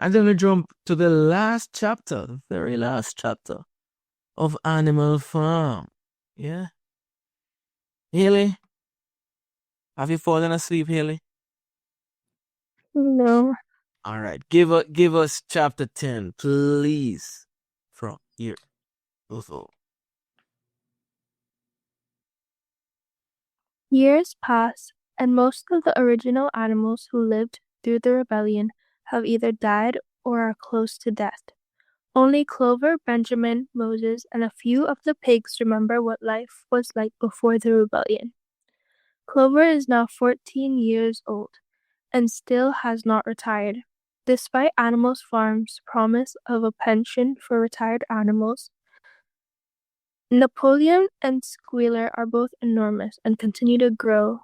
And then we jump to the last chapter, the very last chapter of Animal Farm. Yeah. Haley, have you fallen asleep, Haley? No. All right. Give us chapter 10, please. From here. Also. Years pass, and most of the original animals who lived through the rebellion have either died or are close to death. Only Clover, Benjamin, Moses, and a few of the pigs remember what life was like before the rebellion. Clover is now 14 years old and still has not retired. Despite Animal Farm's promise of a pension for retired animals, Napoleon and Squealer are both enormous and continue to grow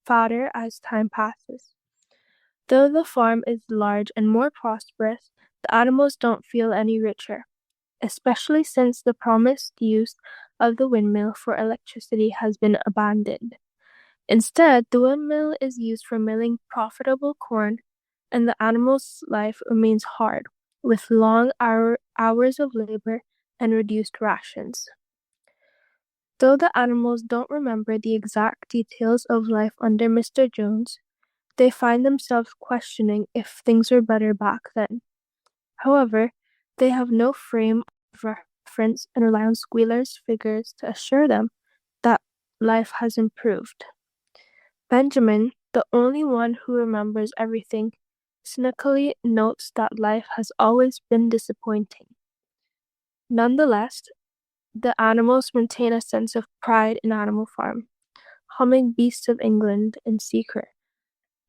fatter as time passes. Though the farm is large and more prosperous, the animals don't feel any richer, especially since the promised use of the windmill for electricity has been abandoned. Instead, the windmill is used for milling profitable corn, and the animal's life remains hard, with long hours of labor and reduced rations. Though the animals don't remember the exact details of life under Mr. Jones, they find themselves questioning if things were better back then. However, they have no frame of reference and rely on Squealer's figures to assure them that life has improved. Benjamin, the only one who remembers everything, cynically notes that life has always been disappointing. Nonetheless, the animals maintain a sense of pride in Animal Farm, humming Beasts of England in secret,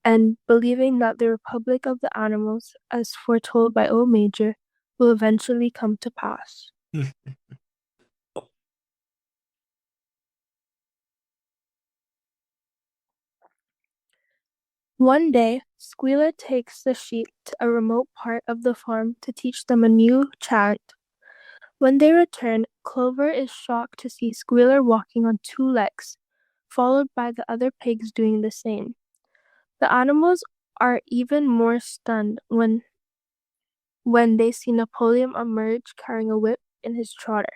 and believing that the Republic of the Animals, as foretold by O Major, will eventually come to pass. One day, Squealer takes the sheep to a remote part of the farm to teach them a new chant. When they return, Clover is shocked to see Squealer walking on two legs, followed by the other pigs doing the same. The animals are even more stunned when they see Napoleon emerge carrying a whip in his trotter.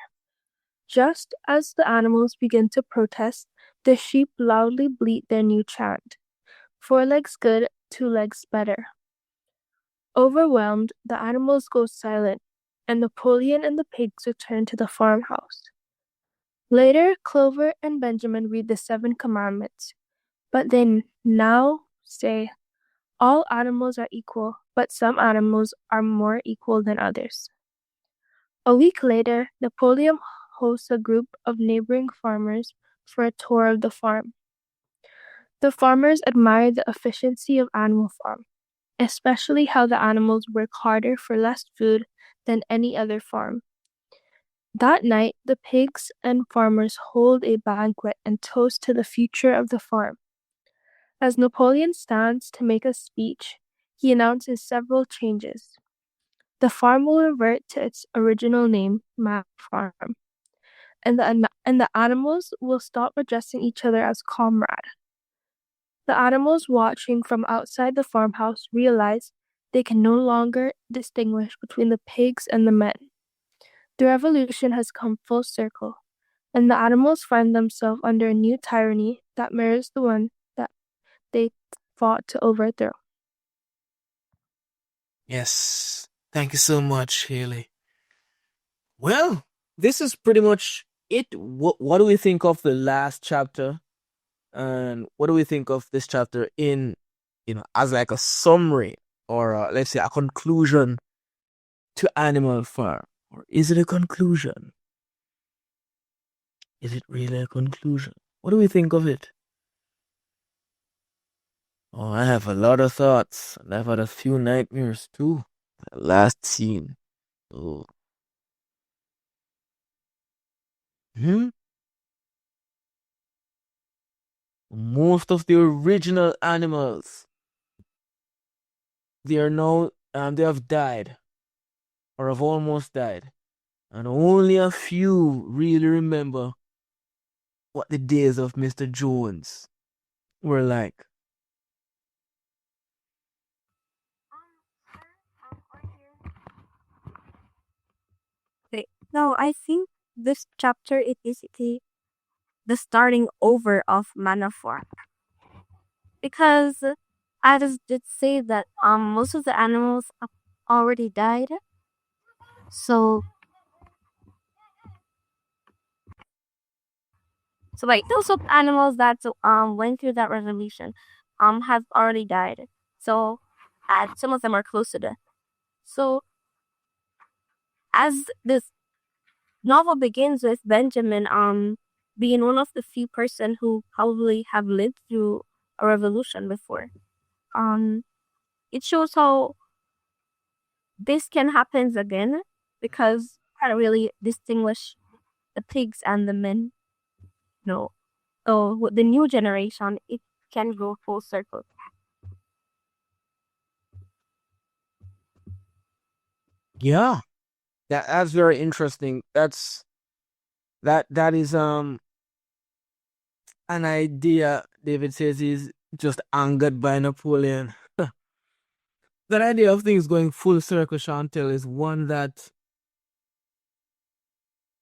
Just as the animals begin to protest, the sheep loudly bleat their new chant: 4 legs good, 2 legs better. Overwhelmed, the animals go silent, and Napoleon and the pigs return to the farmhouse. Later, Clover and Benjamin read the 7 commandments, but they now say, all animals are equal, but some animals are more equal than others. A week later, Napoleon hosts a group of neighboring farmers for a tour of the farm. The farmers admire the efficiency of Animal Farm, especially how the animals work harder for less food than any other farm. That night, the pigs and farmers hold a banquet and toast to the future of the farm. As Napoleon stands to make a speech, he announces several changes. The farm will revert to its original name, Man Farm, and the animals will stop addressing each other as comrade. The animals watching from outside the farmhouse realize they can no longer distinguish between the pigs and the men. The revolution has come full circle, and the animals find themselves under a new tyranny that mirrors the one that they fought to overthrow. Yes. Thank you so much, Haley. Well, this is pretty much it. What do we think of the last chapter? And what do we think of this chapter in, as like a summary or let's say a conclusion to Animal Farm? Or is it a conclusion? Is it really a conclusion? What do we think of it? Oh, I have a lot of thoughts, and I've had a few nightmares too. The last scene. Oh. Hmm? Most of the original animals, they are now, they have died or have almost died, and only a few really remember what the days of Mr. Jones were like. No, I think this chapter it is the starting over of Manafor because I just did say that most of the animals already died. So like those of animals that went through that resolution have already died. So some of them are close to death. So as this novel begins with Benjamin being one of the few person who probably have lived through a revolution before. Um it shows how this can happen again because I can't really distinguish the pigs and the men. No. So with the new generation it can go full circle. Yeah, that's very interesting. That is an idea David says is just angered by Napoleon. That idea of things going full circle, Chantel, is one that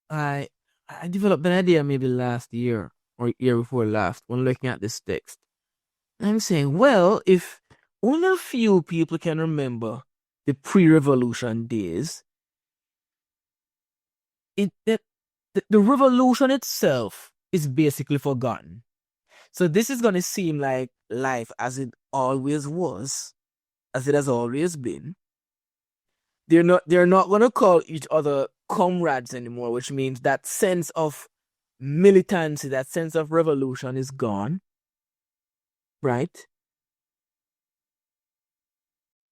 I I developed an idea maybe last year or year before last when looking at this text. I'm saying, well, if only a few people can remember the pre-revolution days, it that the revolution itself is basically forgotten. So this is gonna seem like life as it always was, as it has always been. They're not gonna call each other comrades anymore, which means that sense of militancy, that sense of revolution is gone, right?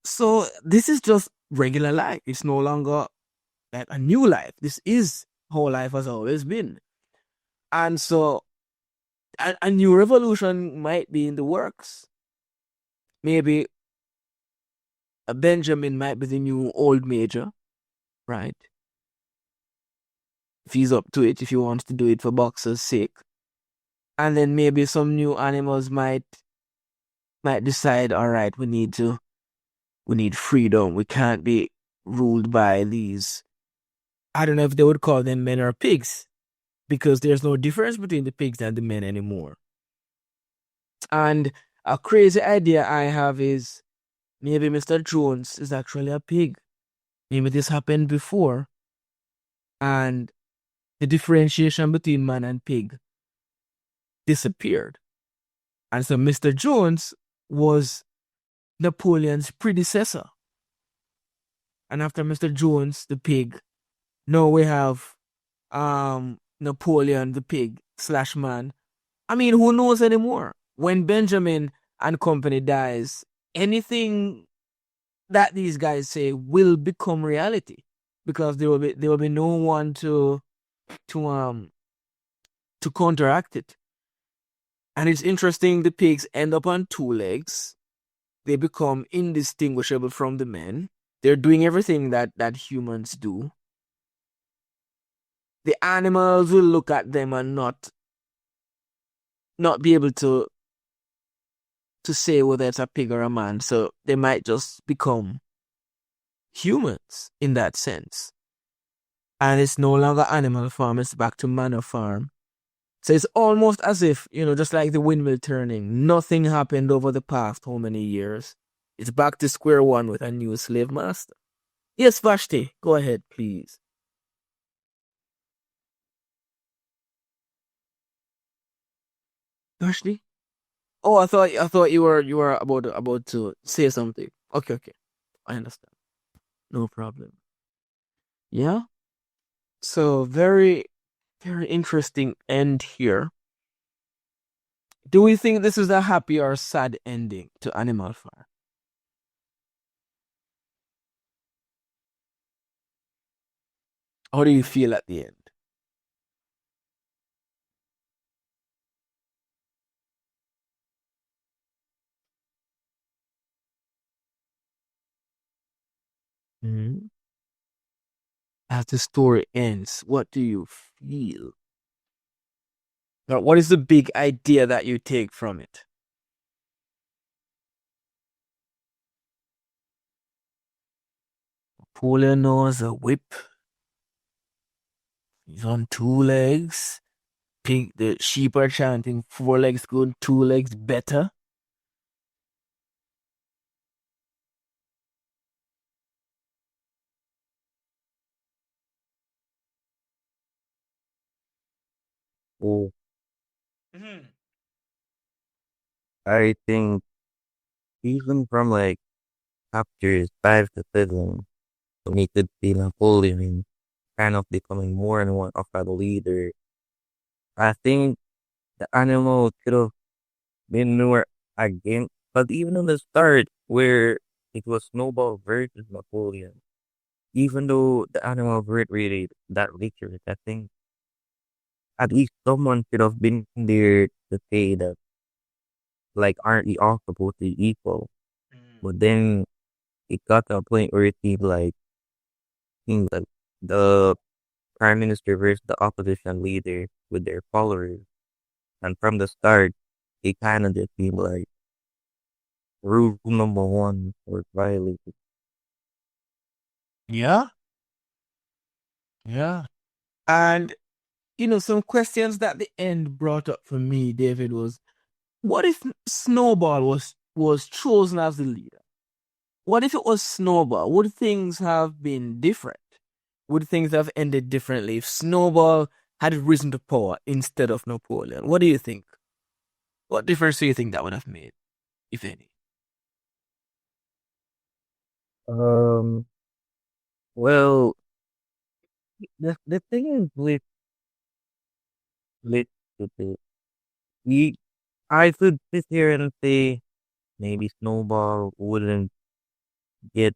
So this is just regular life. It's no longer like a new life. This is how life has always been. And so a new revolution might be in the works. Maybe a Benjamin might be the new old major, right? If he's up to it, if he wants to do it for boxers' sake. And then maybe some new animals might decide, all right, we need freedom. We can't be ruled by these. I don't know if they would call them men or pigs, because there's no difference between the pigs and the men anymore. And a crazy idea I have is maybe Mr. Jones is actually a pig. Maybe this happened before, and the differentiation between man and pig disappeared. And so Mr. Jones was Napoleon's predecessor. And after Mr. Jones, the pig, now we have Napoleon, the pig slash man. I mean, who knows anymore? When Benjamin and company dies, anything that these guys say will become reality because there will be no one to um to counteract it. And it's interesting the pigs end up on two legs. They become indistinguishable from the men. They're doing everything that humans do. The animals will look at them and not be able to say whether it's a pig or a man. So they might just become humans in that sense. And it's no longer animal farm, it's back to manor farm. So it's almost as if, just like the windmill turning, nothing happened over the past how many years. It's back to square one with a new slave master. Yes, Vashti, go ahead, please. Vashti? Oh, I thought you were about to say something. Okay, okay. I understand. No problem. Yeah. So very, very interesting end here. Do we think this is a happy or sad ending to Animal Farm? How do you feel at the end? Mhm. As the story ends, what do you feel? Or what is the big idea that you take from it? Napoleon knows a whip. He's on two legs. Pink, the sheep are chanting, four legs good, two legs better. Oh, Mhm. I think even from like chapters 5 to 7, we could see Napoleon kind of becoming more and more of a leader. I think the animal could have been more against, but even in the start where it was Snowball versus Napoleon, even though the animal weren't really that victorious, I think at least someone could have been there to say that, like, aren't we all supposed to be equal? Mm. But then it got to a point where it seemed like the prime minister versus the opposition leader with their followers. And from the start, it kind of just seemed like rule number one was violated. Yeah, yeah. And some questions that the end brought up for me, David, was what if Snowball was chosen as the leader? What if it was Snowball? Would things have been different? Would things have ended differently if Snowball had risen to power instead of Napoleon? What do you think? What difference do you think that would have made, if any? Um, well, the thing is with the, we, I could sit here and say maybe Snowball wouldn't get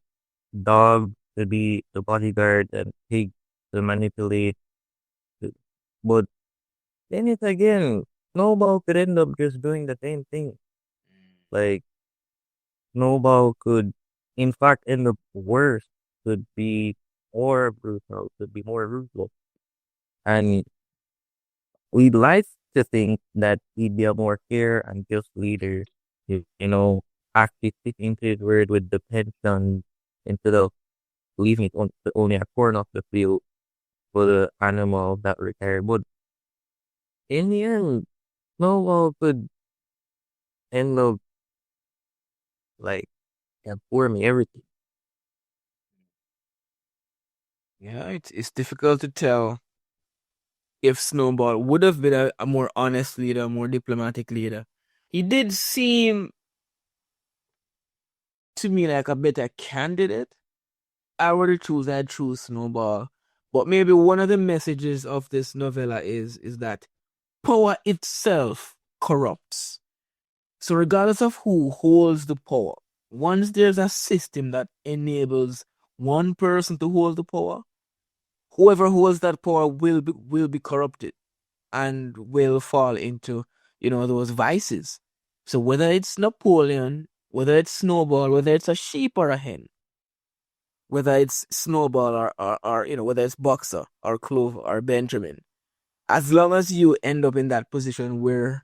Dog to be the bodyguard and Pig to manipulate. But then it's again, Snowball could end up just doing the same thing. Like Snowball could, in fact, end up worse. Could be more brutal. Could be more ruthless. And we'd like to think that he'd be a more fair and just leader. You know, actually sticking to his word with the pension instead of leaving it on only a corner of the field for the animal that retired. But in the end, Snowball could end up like informing everything. Yeah, it's difficult to tell if Snowball would have been a more honest leader, a more diplomatic leader. He did seem to me like a better candidate. I'd choose Snowball. But maybe one of the messages of this novella is that power itself corrupts. So regardless of who holds the power, once there's a system that enables one person to hold the power, whoever holds that power will be corrupted and will fall into those vices. So whether it's Napoleon, whether it's Snowball, whether it's a sheep or a hen, whether it's Snowball or whether it's Boxer or Clover or Benjamin, as long as you end up in that position where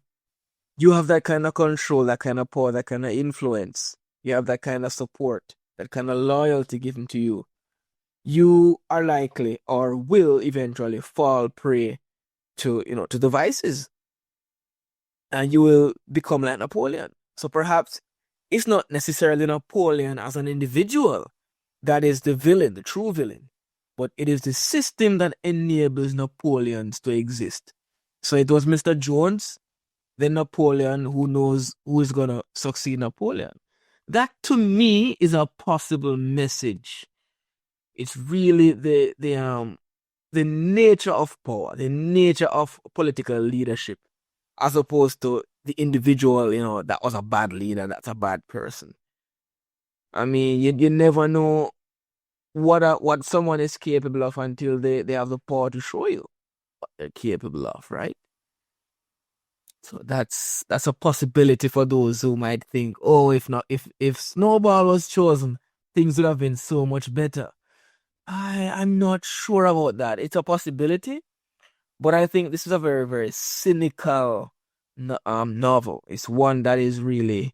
you have that kind of control, that kind of power, that kind of influence, you have that kind of support, that kind of loyalty given to you, you are likely or will eventually fall prey to the vices, and you will become like Napoleon. So perhaps it's not necessarily Napoleon as an individual that is the villain, the true villain, but it is the system that enables Napoleons to exist. So it was Mr. Jones, then Napoleon, who knows who is gonna succeed Napoleon. That to me is a possible message. It's really the nature of power, the nature of political leadership, as opposed to the individual, that was a bad leader, that's a bad person. I mean, you never know what someone is capable of until they have the power to show you what they're capable of, right? So that's a possibility for those who might think, oh, if not, if Snowball was chosen, things would have been so much better. I'm not sure about that. It's a possibility, but I think this is a very, very cynical novel. It's one that is really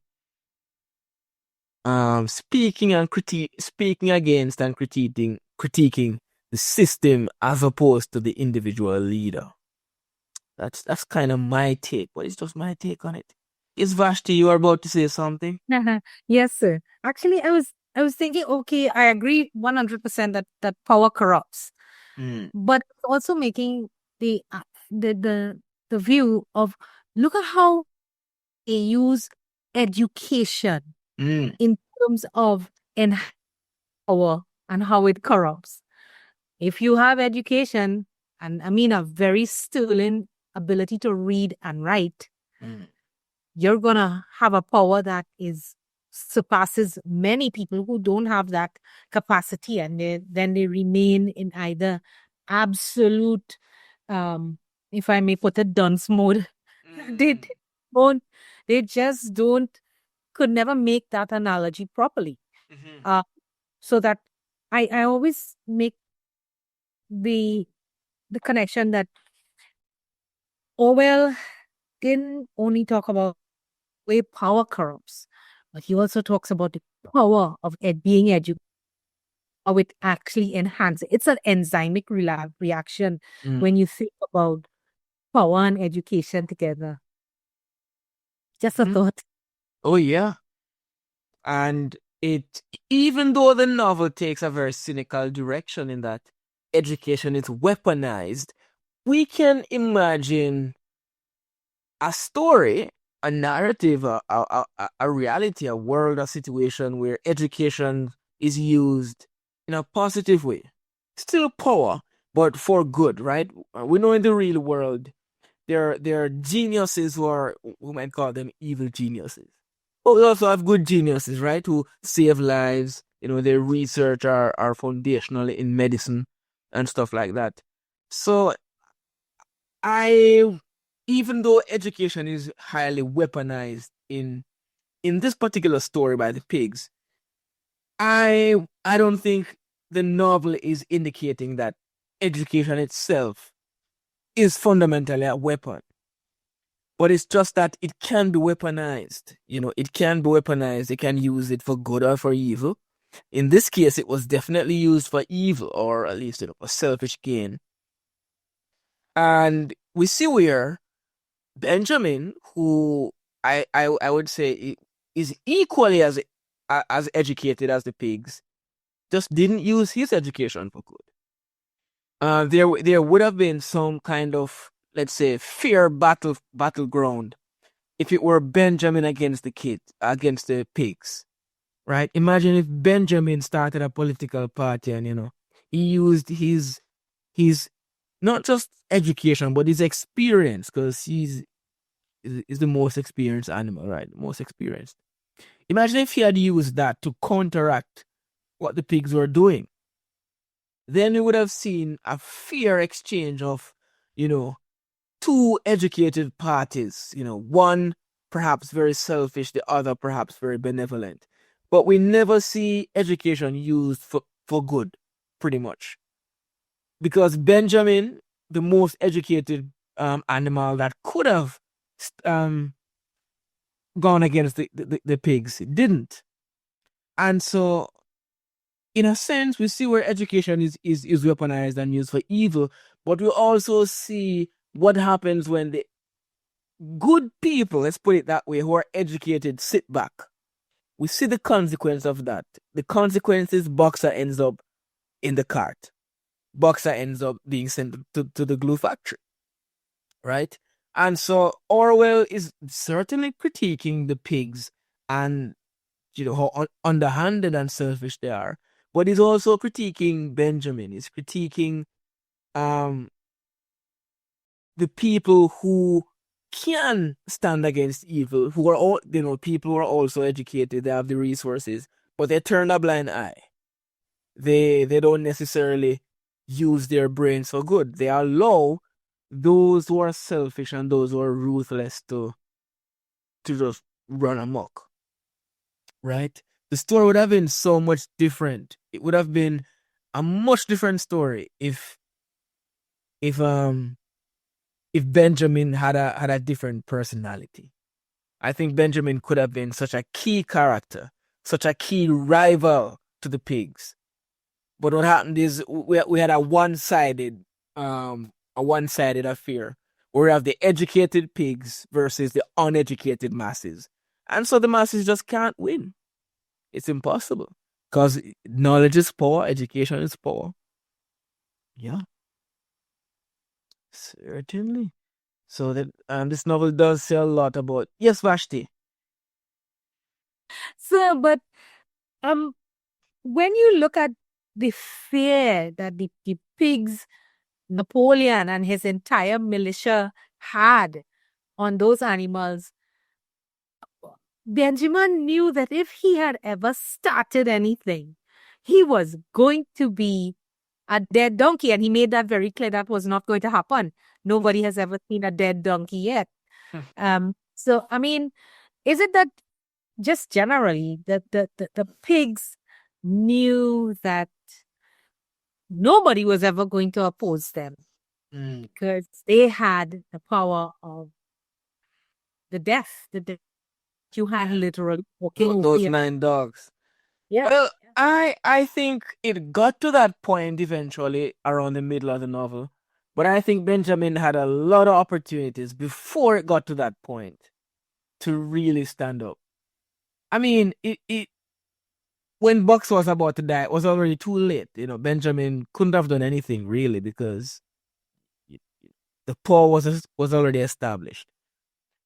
speaking against and critiquing the system as opposed to the individual leader. That's kind of my take, but it's just my take on it. Is Vashti, you are about to say something? Yes, sir. Actually, I was thinking, okay, I agree 100% that power corrupts, Mm, but also making the uh, the view of, look at how they use education mm, in terms of power and how it corrupts. If you have education, and I mean a very sterling ability to read and write, mm, you're gonna have a power that is surpasses many people who don't have that capacity, and then they remain in either absolute, um if I may put it, dunce mode. they mm, don't they just don't could never make that analogy properly. mhm, uh so that I always make the connection that Orwell didn't only talk about way power corrupts, but he also talks about the power of being educated, how it actually enhances. It's an enzymic reaction mm, when you think about power and education together. Just a mhm. thought. Oh yeah. And it, even though the novel takes a very cynical direction in that education is weaponized, we can imagine a story, a narrative, a reality, a world, a situation where education is used in a positive way. Still power, but for good, right? We know in the real world there are geniuses who are, we might call them evil geniuses. But we also have good geniuses, right? Who save lives. You know, their research are foundational in medicine and stuff like that. So I, even though education is highly weaponized in this particular story by the pigs, I don't think the novel is indicating that education itself is fundamentally a weapon. But it's just that it can be weaponized. You know, it can be weaponized. They can use it for good or for evil. In this case, it was definitely used for evil, or at least, you know, for selfish gain. And we see where Benjamin, who I would say is equally as educated as the pigs, just didn't use his education for good. There would have been some kind of, let's say, fair battleground if it were Benjamin against against the pigs, right? Imagine if Benjamin started a political party and, you know, he used his not just education but his experience, because is the most experienced animal, right? The most experienced. Imagine if he had used that to counteract what the pigs were doing. Then we would have seen a fair exchange of, you know, two educated parties, you know, one perhaps very selfish, the other perhaps very benevolent. But we never see education used for good, pretty much. Because Benjamin, the most educated animal that could have um, gone against the pigs, didn't. And so, in a sense, we see where education is weaponized and used for evil, but we also see what happens when the good people, let's put it that way, who are educated, sit back. We see the consequence of that. The consequence is Boxer ends up in the cart. Boxer ends up being sent to the glue factory, right? And so Orwell is certainly critiquing the pigs and, you know, how underhanded and selfish they are, but he's also critiquing Benjamin. He's critiquing um the people who can stand against evil, who are all, you know, people who are also educated, they have the resources, but they turn a blind eye. They don't necessarily use their brains for good. They allow those who are selfish and those who are ruthless to just run amok. Right? The story would have been so much different. It would have been a much different story if um if Benjamin had a different personality. I think Benjamin could have been such a key character, such a key rival to the pigs. But what happened is we had a one-sided affair where we have the educated pigs versus the uneducated masses. And so the masses just can't win. It's impossible. Because knowledge is power, education is power. Yeah. Certainly. So that this novel does say a lot about, yes, Vashti. So, but when you look at the fear that the pigs, Napoleon and his entire militia had on those animals, Benjamin knew that if he had ever started anything, he was going to be a dead donkey. And he made that very clear that was not going to happen. Nobody has ever seen a dead donkey yet. So, I mean, is it that just generally that the pigs knew that nobody was ever going to oppose them because they had the power of the death? You had literally walking Those over 9 dogs. Yeah. Well, I think it got to that point eventually around the middle of the novel. But I think Benjamin had a lot of opportunities before it got to that point to really stand up. I mean, when Bucks was about to die, it was already too late. Benjamin couldn't have done anything really because the power was already established.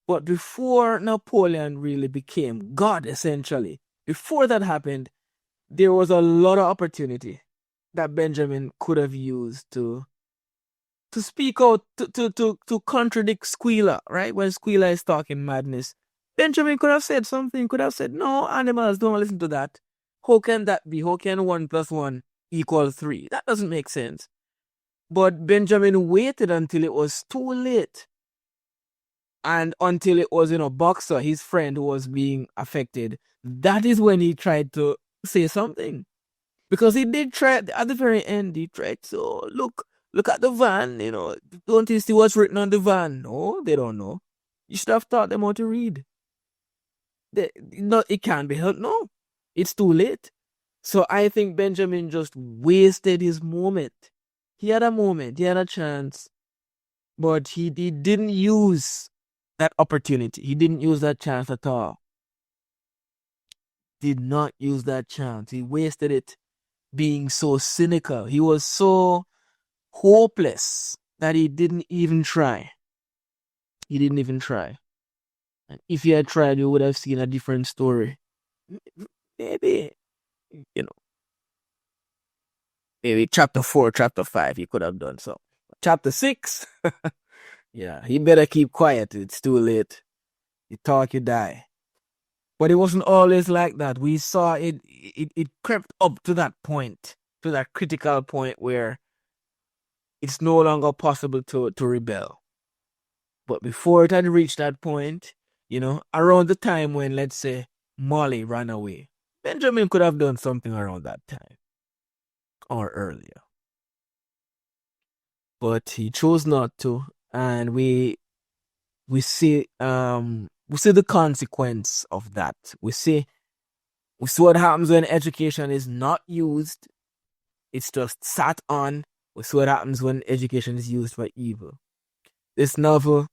But before Napoleon really became God, essentially, before that happened, there was a lot of opportunity that Benjamin could have used to speak out, to contradict Squealer, right? When Squealer is talking madness, Benjamin could have said something, could have said, no, animals, don't listen to that. How can that be? How can 1 + 1 = 3? That doesn't make sense. But Benjamin waited until it was too late. And until it was, Boxer, his friend, who was being affected. That is when he tried to say something. Because he did try at the very end. He tried to look at the van, Don't you see what's written on the van? No, they don't know. You should have taught them how to read. It can't be helped. No, it's too late. So I think Benjamin just wasted his moment. He had a moment. He had a chance. But he didn't use that opportunity. He didn't use that chance at all. Did not use that chance. He wasted it being so cynical. He was so hopeless that he didn't even try. He didn't even try. And if he had tried, we would have seen a different story. Maybe, maybe chapter 4, chapter 5, he could have done so. Chapter 6, yeah, he better keep quiet. It's too late. You talk, you die. But it wasn't always like that. We saw it crept up to that point, to that critical point where it's no longer possible to rebel. But before it had reached that point, around the time when, let's say, Molly ran away, Benjamin could have done something around that time or earlier. But he chose not to, and we see the consequence of that. We see what happens when education is not used. It's just sat on. We see what happens when education is used for evil. This novel,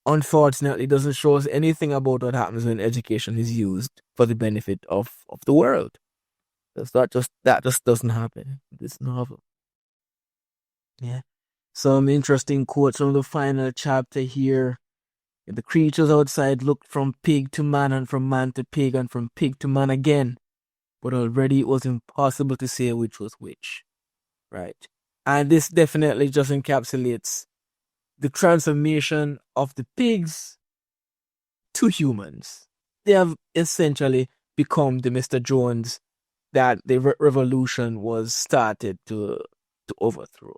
unfortunately, doesn't show us anything about what happens when education is used for the benefit of the world. That just doesn't happen in this novel. Yeah. Some interesting quotes from the final chapter here. The creatures outside looked from pig to man and from man to pig and from pig to man again. But already it was impossible to say which was which. Right? And this definitely just encapsulates the transformation of the pigs to humans. They have essentially become the Mr. Jones that the revolution was started to overthrow.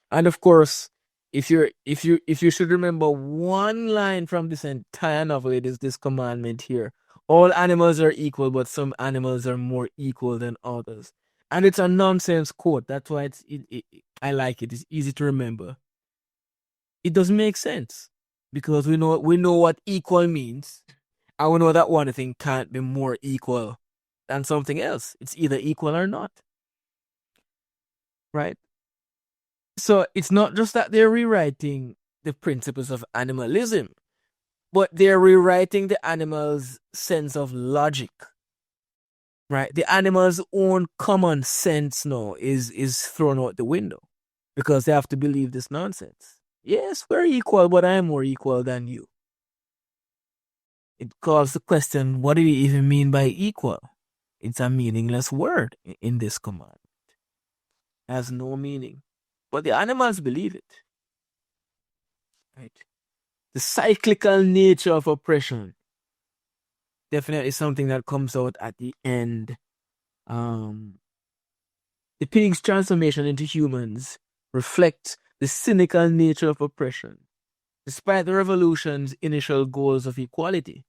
And of course, if you should remember one line from this entire novel, it is this commandment here: all animals are equal, but some animals are more equal than others. And it's a nonsense quote. That's why I like it. It's easy to remember. It doesn't make sense because we know what equal means, and we know that one thing can't be more equal than something else. It's either equal or not. right? So it's not just that they're rewriting the principles of animalism, but they're rewriting the animal's sense of logic, right? The animal's own common sense now is thrown out the window because they have to believe this nonsense. Yes, we're equal, but I'm more equal than you. It calls the question, what do you even mean by equal? It's a meaningless word in this command. It has no meaning. But the animals believe it. Right? The cyclical nature of oppression definitely something that comes out at the end. The pig's transformation into humans reflects the cynical nature of oppression. Despite the revolution's initial goals of equality,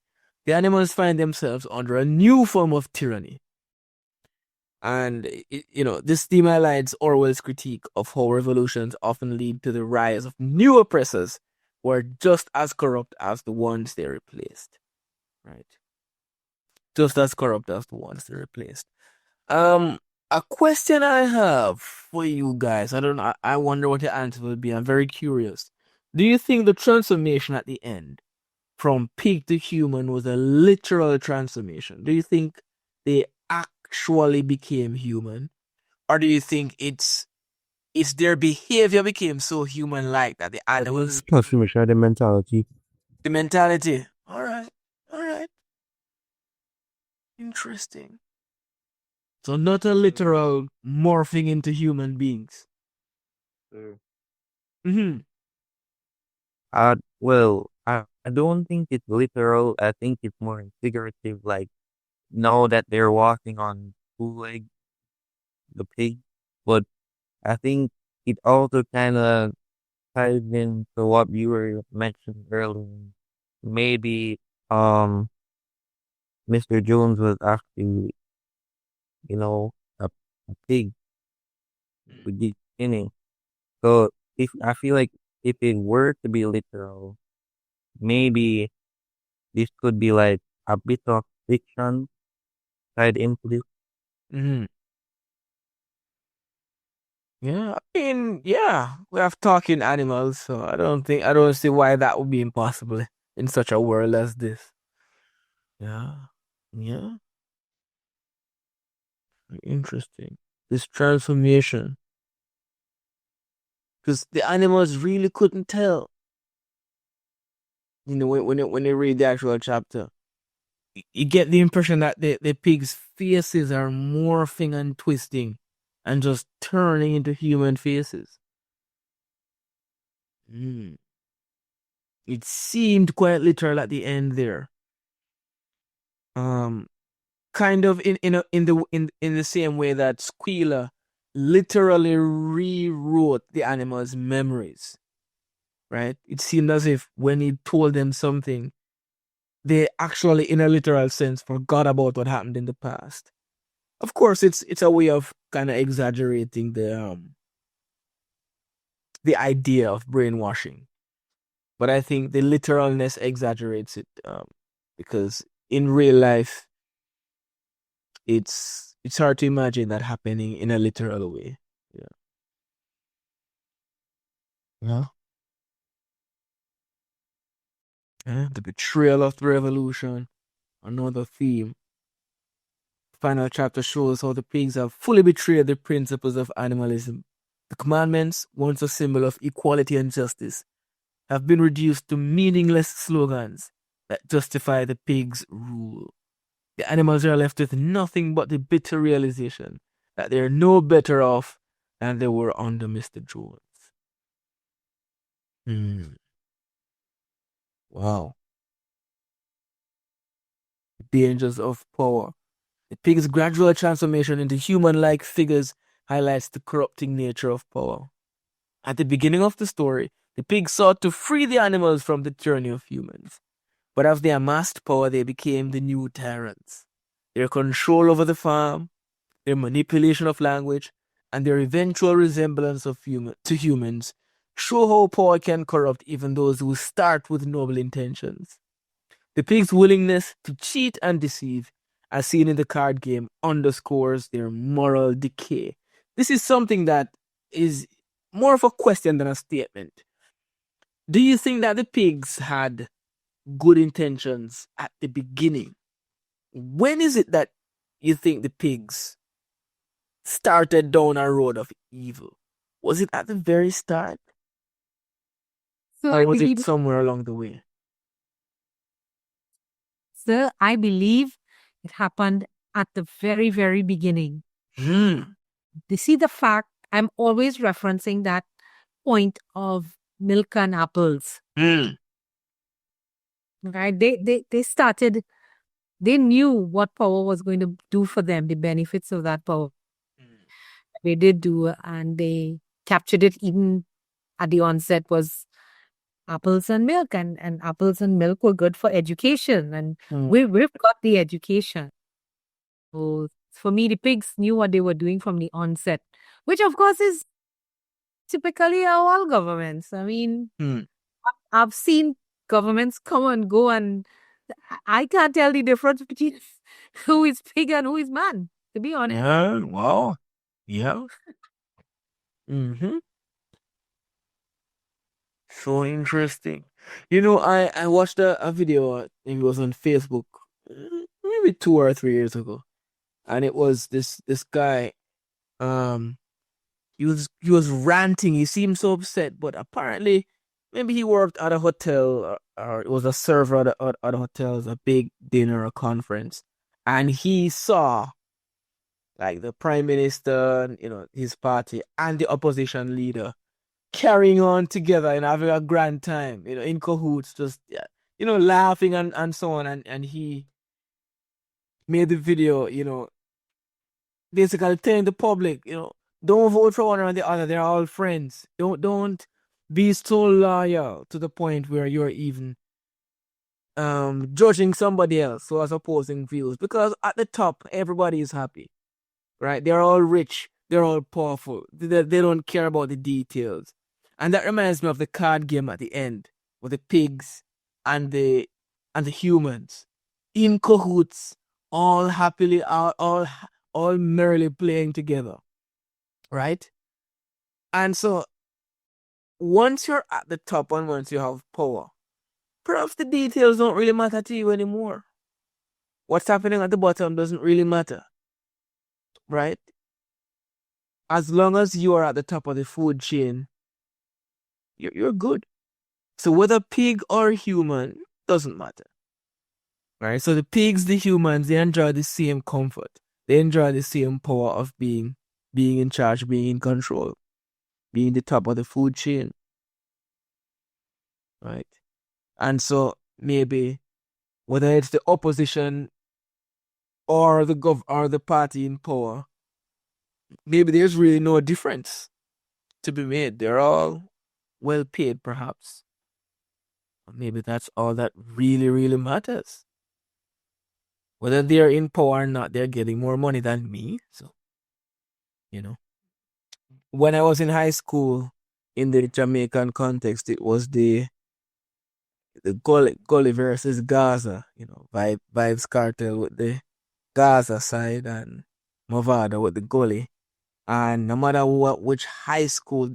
the animals find themselves under a new form of tyranny. And, this theme highlights Orwell's critique of how revolutions often lead to the rise of new oppressors who are just as corrupt as the ones they replaced. Right? Just as corrupt as the ones they replaced. A question I have for you guys, I don't know, I wonder what your answer will be. I'm very curious. Do you think the transformation at the end from pig to human was a literal transformation? Do you think they actually became human? Or do you think it's their behavior became so human-like that the animals... Transformation of the mentality. The mentality. All right. Interesting. So not a literal morphing into human beings. Mm-hmm. Well, I don't think it's literal. I think it's more figurative. Like, know that they're walking on two legs, the pig. But I think it also kind of ties into what you were mentioning earlier. Maybe Mr. Jones was actually, you know, a pig with the beginning. So if I feel like if it were to be literal, maybe this could be like a bit of fiction tied into this. Mm-hmm. Yeah, I mean, yeah, we have talking animals, so I don't see why that would be impossible in such a world as this. Yeah, yeah, interesting. This transformation, because the animals really couldn't tell. When they read the actual chapter, you get the impression that the pigs' faces are morphing and twisting, and just turning into human faces. Mm. It seemed quite literal at the end there. Kind of in the same way that Squealer literally rewrote the animal's memories, right? It seemed as if when he told them something, they actually, in a literal sense, forgot about what happened in the past. Of course, it's a way of kind of exaggerating the idea of brainwashing, but I think the literalness exaggerates it because in real life, it's hard to imagine that happening in a literal way. Yeah. Yeah. Yeah. The betrayal of the revolution, another theme. Final chapter shows how the pigs have fully betrayed the principles of animalism. The commandments, once a symbol of equality and justice, have been reduced to meaningless slogans that justify the pigs' rule. The animals are left with nothing but the bitter realization that they're no better off than they were under Mr. Jones. Wow. Dangers of power. The pig's gradual transformation into human-like figures highlights the corrupting nature of power. At the beginning of the story, the pigs sought to free the animals from the tyranny of humans. But as they amassed power, they became the new tyrants. Their control over the farm, their manipulation of language, and their eventual resemblance to humans show how power can corrupt even those who start with noble intentions. The pig's willingness to cheat and deceive, as seen in the card game, underscores their moral decay. This is something that is more of a question than a statement. Do you think that the pigs had good intentions at the beginning? When is it that you think the pigs started down a road of evil? Was it at the very start? So Or I was it believe, somewhere along the way? sir, I believe it happened at the very, very beginning. Hmm. They see the fact I'm always referencing that point of milk and apples. Hmm. Right? They started, they knew what power was going to do for them, the benefits of that power. They did do, and they captured it even at the onset was apples and milk, and apples and milk were good for education, and Hmm. we've got the education. So for me, the pigs knew what they were doing from the onset, which of course is typically all governments. I mean, Hmm. I've seen governments come and go, and I can't tell the difference between who is pig and who is man, to be honest. Yeah. Wow. Yeah. Mm-hmm. So interesting. I watched a video, it was on Facebook, maybe 2 or 3 years ago. And it was this guy, um, he was ranting. He seemed so upset, but apparently maybe he worked at a hotel, or it was a server at a hotel, it was a big dinner or conference. And he saw like the prime minister, his party and the opposition leader carrying on together and having a grand time, in cahoots, just yeah, laughing and so on. And he made the video, basically telling the public, don't vote for one or the other. They're all friends. Don't be so loyal to the point where you're even judging somebody else who has opposing views. Because at the top, everybody is happy, right? They're all rich. They're all powerful. They don't care about the details. And that reminds me of the card game at the end with the pigs and the humans in cahoots, all happily, all merrily playing together, right? And so once you're at the top and once you have power, perhaps the details don't really matter to you anymore. What's happening at the bottom doesn't really matter, right? As long as you are at the top of the food chain, you're good. So whether pig or human doesn't matter, right? So the pigs, the humans, they enjoy the same comfort. They enjoy the same power of being in charge, being in control, being the top of the food chain, right? And so maybe whether it's the opposition or the party in power, maybe there's really no difference to be made. They're all well paid, perhaps. Or maybe that's all that really, really matters. Whether they're in power or not, they're getting more money than me. So, you know. When I was in high school, in the Jamaican context, it was the Gully versus Gaza, Vibes Cartel with the Gaza side and Movada with the Gully. And no matter which high school,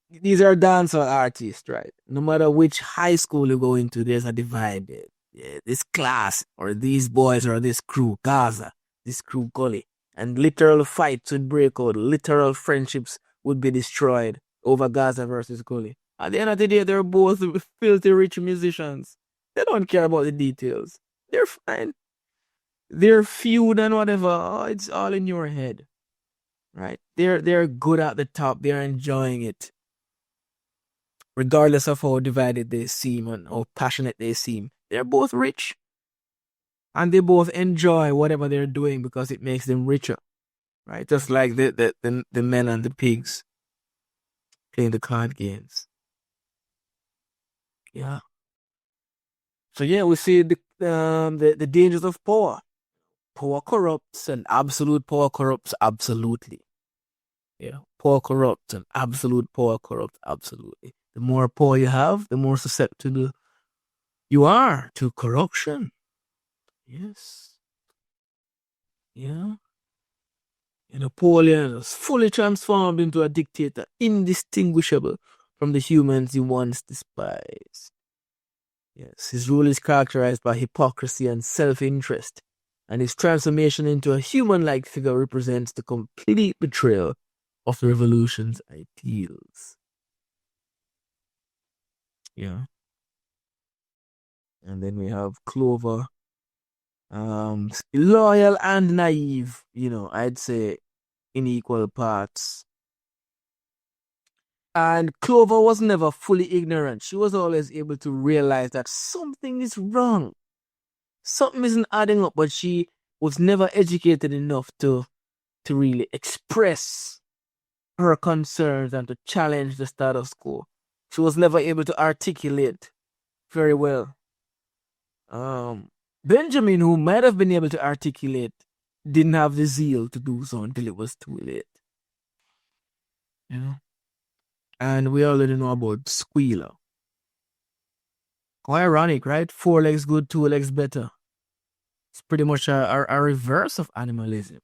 these are dancehall artists, right? No matter which high school you go into, there's a divide. Yeah, this class or these boys or this crew, Gaza, this crew Gully. And literal fights would break out, literal friendships would be destroyed over Gaza versus Gully. At the end of the day, they're both filthy rich musicians. They don't care about the details. They're fine. Their feud and whatever, it's all in your head. Right? They're good at the top, they're enjoying it regardless of how divided they seem and how passionate they seem. They're both rich. And they both enjoy whatever they're doing because it makes them richer. Right? Just like the men and the pigs playing the card games. Yeah. So yeah, we see the dangers of power. Power corrupts and absolute power corrupts absolutely. Yeah. Power corrupts and absolute power corrupts absolutely. The more power you have, the more susceptible you are to corruption. Yes. Yeah. Napoleon was fully transformed into a dictator, indistinguishable from the humans he once despised. Yes, his rule is characterized by hypocrisy and self-interest, and his transformation into a human-like figure represents the complete betrayal of the revolution's ideals. Yeah. And then we have Clover. Loyal and naive, I'd say in equal parts. And Clover was never fully ignorant. She was always able to realize that something is wrong. Something isn't adding up, but she was never educated enough to really express her concerns and to challenge the status quo. She was never able to articulate very well. Benjamin, who might have been able to articulate, didn't have the zeal to do so until it was too late. And we already know about Squealer. How ironic, right? 4 legs good, 2 legs better. It's pretty much a reverse of animalism.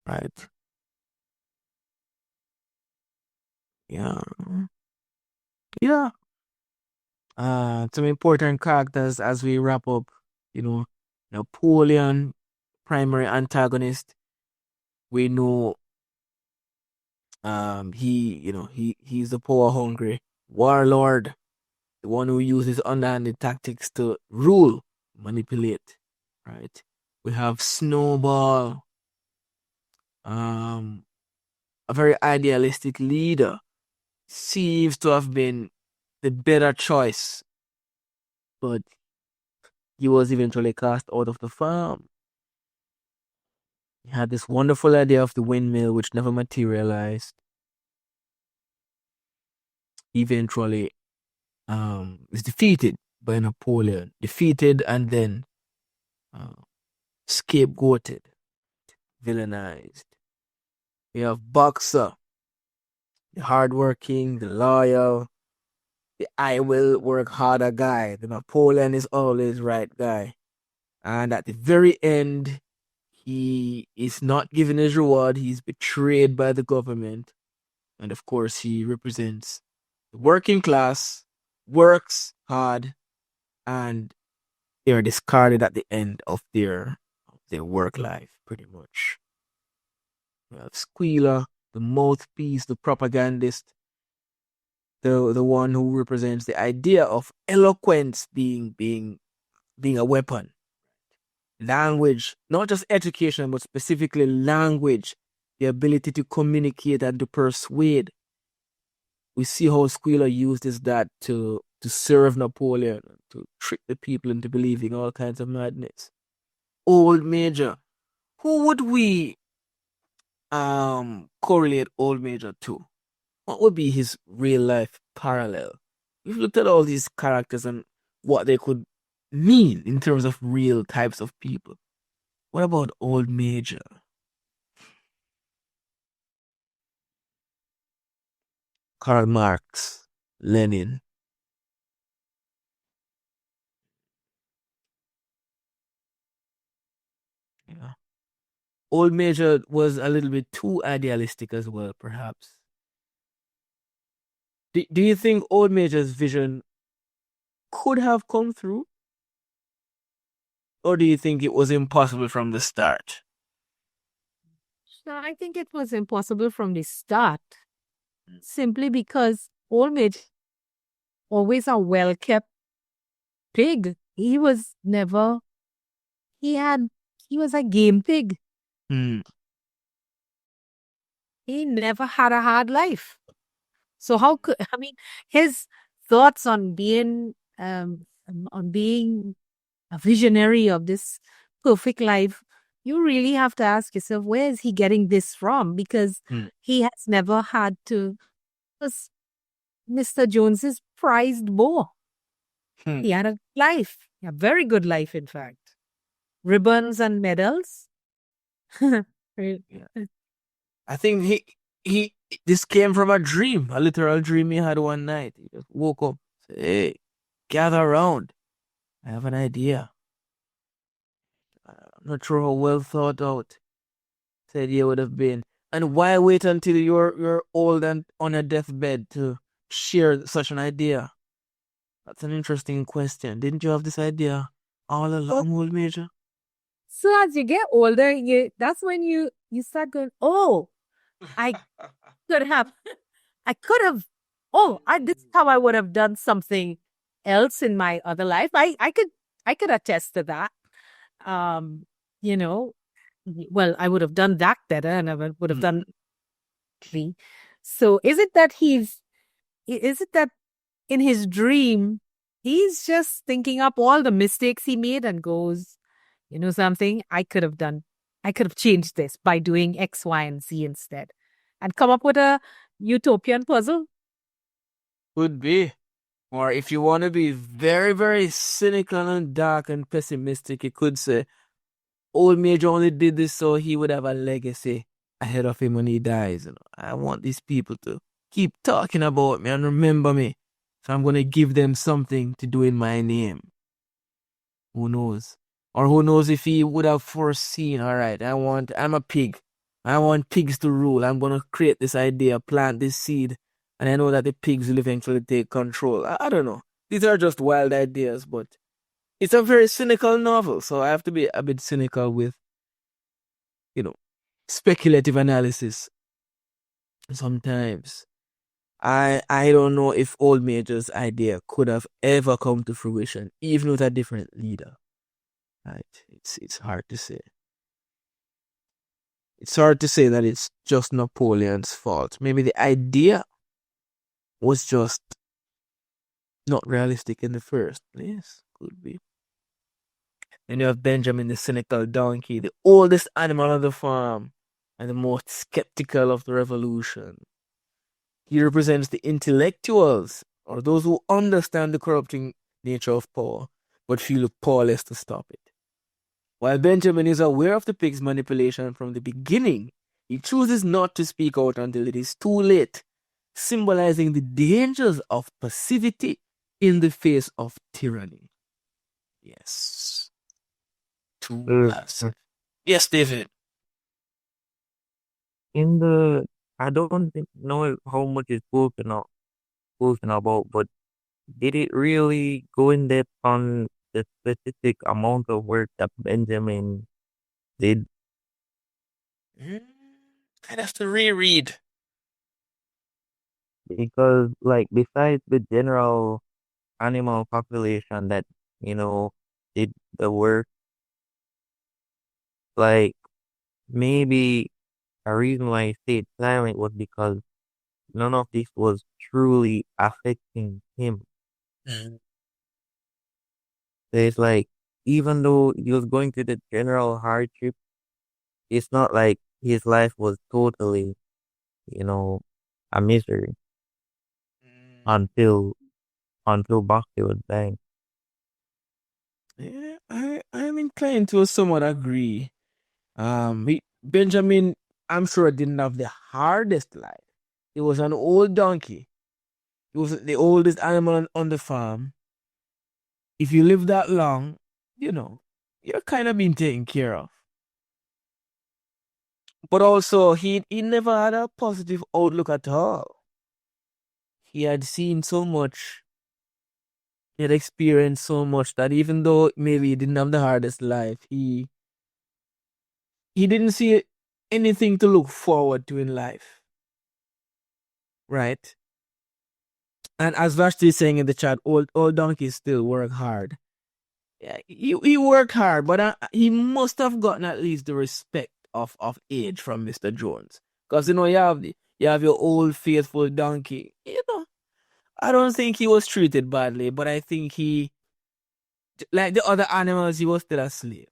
Right? Yeah. Yeah. Some important characters as we wrap up, Napoleon, primary antagonist. We know he's the power hungry warlord, the one who uses underhanded tactics to rule, manipulate. Right? We have Snowball, a very idealistic leader, seems to have been the better choice, but he was eventually cast out of the farm. He had this wonderful idea of the windmill, which never materialized. Eventually, is defeated by Napoleon, defeated and then scapegoated, villainized. We have Boxer, the hardworking, the loyal, the I will work harder guy. The Napoleon is always right guy. And at the very end, he is not given his reward. He's betrayed by the government. And of course, he represents the working class, works hard, and they are discarded at the end of their work life, pretty much. We have Squealer, the mouthpiece, the propagandist, the one who represents the idea of eloquence being a weapon. Language, not just education, but specifically language, the ability to communicate and to persuade. We see how Squealer uses that to serve Napoleon, to trick the people into believing all kinds of madness. Old Major. Who would we correlate Old Major to? What would be his real life parallel? We've looked at all these characters and what they could mean in terms of real types of people. What about Old Major? Karl Marx, Lenin. Yeah. Old Major was a little bit too idealistic as well, perhaps. Do you think Old Major's vision could have come through? Or do you think it was impossible from the start? No, I think it was impossible from the start, simply because Old Major always a well-kept pig. He was never, he was a game pig. Hmm. He never had a hard life. So how could, his thoughts on being a visionary of this perfect life, you really have to ask yourself, where is he getting this from? Because he has never had to, was Mr. Jones's prized boy. He had a life, a very good life, in fact. Ribbons and medals. Yeah. I think this came from a dream, a literal dream he had one night. He just woke up, said, "Hey, gather around. I have an idea." I'm not sure how well thought out. best idea would have been. And why wait until you're old and on a deathbed to share such an idea? That's an interesting question. Didn't you have this idea all along, old Major? So as you get older, that's when you start going, oh, I could have, I could have, this is how I would have done something else in my other life. I could attest to that. You know, well, I would have done that better, and I would have done. So is it that in his dream, he's just thinking up all the mistakes he made and goes, you know something, I could have changed this by doing X, Y, and Z instead, and come up with a utopian puzzle? Could be. Or if you want to be very, very cynical and dark and pessimistic, you could say, Old Major only did this so he would have a legacy ahead of him when he dies. You know, I want these people to keep talking about me and remember me. So I'm going to give them something to do in my name. Who knows? Or who knows if he would have foreseen, all right, I'm a pig. I want pigs to rule. I'm going to create this idea, plant this seed. And I know that the pigs will eventually take control. I don't know. These are just wild ideas, but it's a very cynical novel. So I have to be a bit cynical with, speculative analysis. Sometimes I don't know if Old Major's idea could have ever come to fruition, even with a different leader. Right? It's hard to say. It's hard to say that it's just Napoleon's fault. Maybe the idea was just not realistic in the first place. Could be. Then you have Benjamin the cynical donkey, the oldest animal on the farm and the most skeptical of the revolution. He represents the intellectuals, or those who understand the corrupting nature of power, but feel powerless to stop it. While Benjamin is aware of the pig's manipulation from the beginning, he chooses not to speak out until it is too late, symbolizing the dangers of passivity in the face of tyranny. Yes. Too passive. Yes, David. I don't know how much is spoken about, but did it really go in depth on the specific amount of work that Benjamin did? I'd have to reread. Because, like, besides the general animal population that, did the work, like, maybe a reason why I stayed silent was because none of this was truly affecting him. Mm. So it's like, even though he was going through the general hardship, it's not like his life was totally, a misery until Bhakti was bang. Yeah, I'm inclined to somewhat agree. Benjamin, I'm sure, didn't have the hardest life. He was an old donkey. He was the oldest animal on the farm. If you live that long, you're kind of being taken care of. But also, he never had a positive outlook at all. He had seen so much. He had experienced so much that even though maybe he didn't have the hardest life, he didn't see anything to look forward to in life. Right? And as Vashti is saying in the chat, old donkeys still work hard. Yeah, he worked hard, but he must have gotten at least the respect of age from Mr. Jones. Because you have your old faithful donkey. I don't think he was treated badly, but I think he, like the other animals, he was still a slave.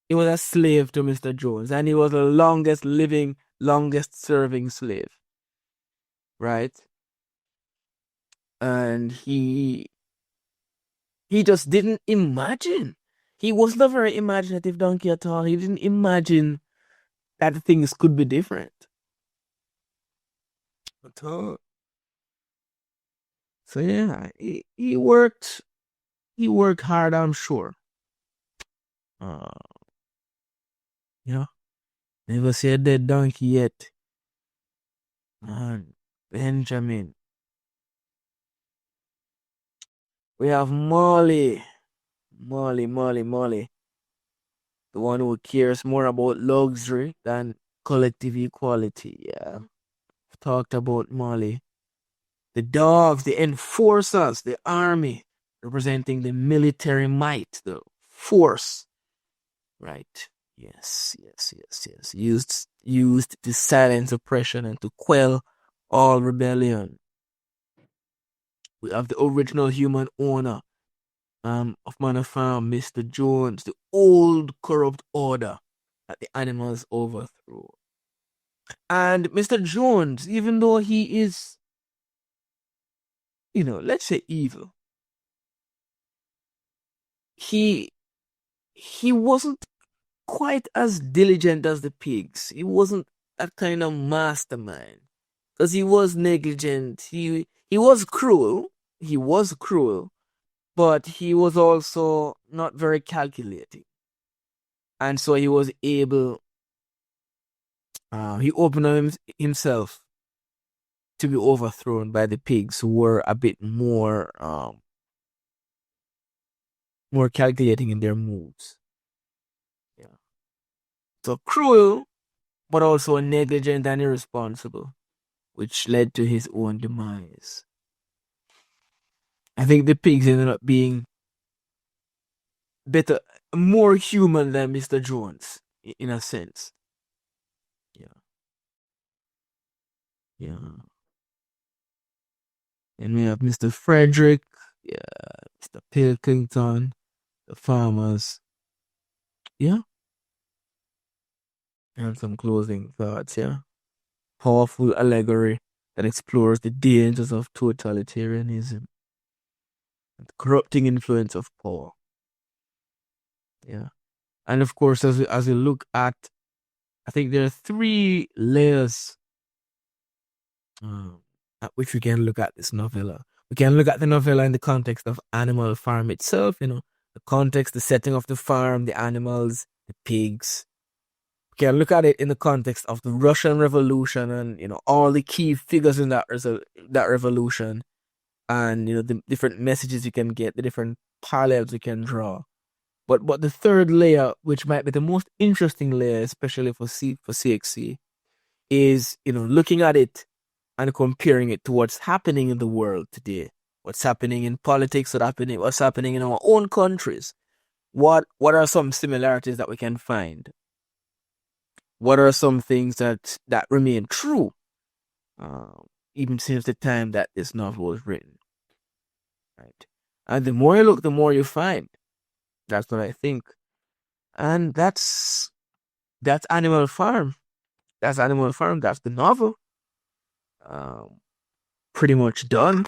He was a slave to Mr. Jones, and he was the longest living, longest serving slave. Right? And he just didn't imagine. He wasn't a very imaginative donkey at all. He didn't imagine that things could be different at all. So yeah, he worked hard, I'm sure. Yeah. Never see a dead donkey yet. Man, Benjamin. We have Molly. Molly. The one who cares more about luxury than collective equality. Yeah. We've talked about Molly. The dogs, the enforcers, the army, representing the military might, the force. Right. Yes. Used to silence oppression and to quell all rebellion. We have the original human owner of Manor Farm, Mr. Jones, the old corrupt order that the animals overthrew. And Mr. Jones, even though he is, let's say evil, he wasn't quite as diligent as the pigs. He wasn't that kind of mastermind because he was negligent. He was cruel. He was cruel, but he was also not very calculating. And so he was able, he opened himself to be overthrown by the pigs, who were a bit more calculating in their moves. Yeah. So cruel, but also negligent and irresponsible, which led to his own demise. I think the pigs ended up being better, more human than Mr. Jones, in a sense. Yeah. And we have Mr. Frederick, Mr. Pilkington, the farmers. Yeah. And some closing thoughts, yeah. Powerful allegory that explores the dangers of totalitarianism and the corrupting influence of power. Yeah. And of course, as we look at, I think there are 3 layers at which we can look at this novella. We can look at the novella in the context of Animal Farm itself, the context, the setting of the farm, the animals, the pigs. We can look at it in the context of the Russian Revolution and, all the key figures in that revolution, and, the different messages you can get, the different parallels you can draw. But the third layer, which might be the most interesting layer, especially for CXC, is, looking at it and comparing it to what's happening in the world today. What's happening in politics, what's happening in our own countries. What are some similarities that we can find? What are some things that remain true, even since the time that this novel was written? Right. And the more you look, the more you find. That's what I think. And that's Animal Farm. That's Animal Farm. That's the novel. Pretty much done.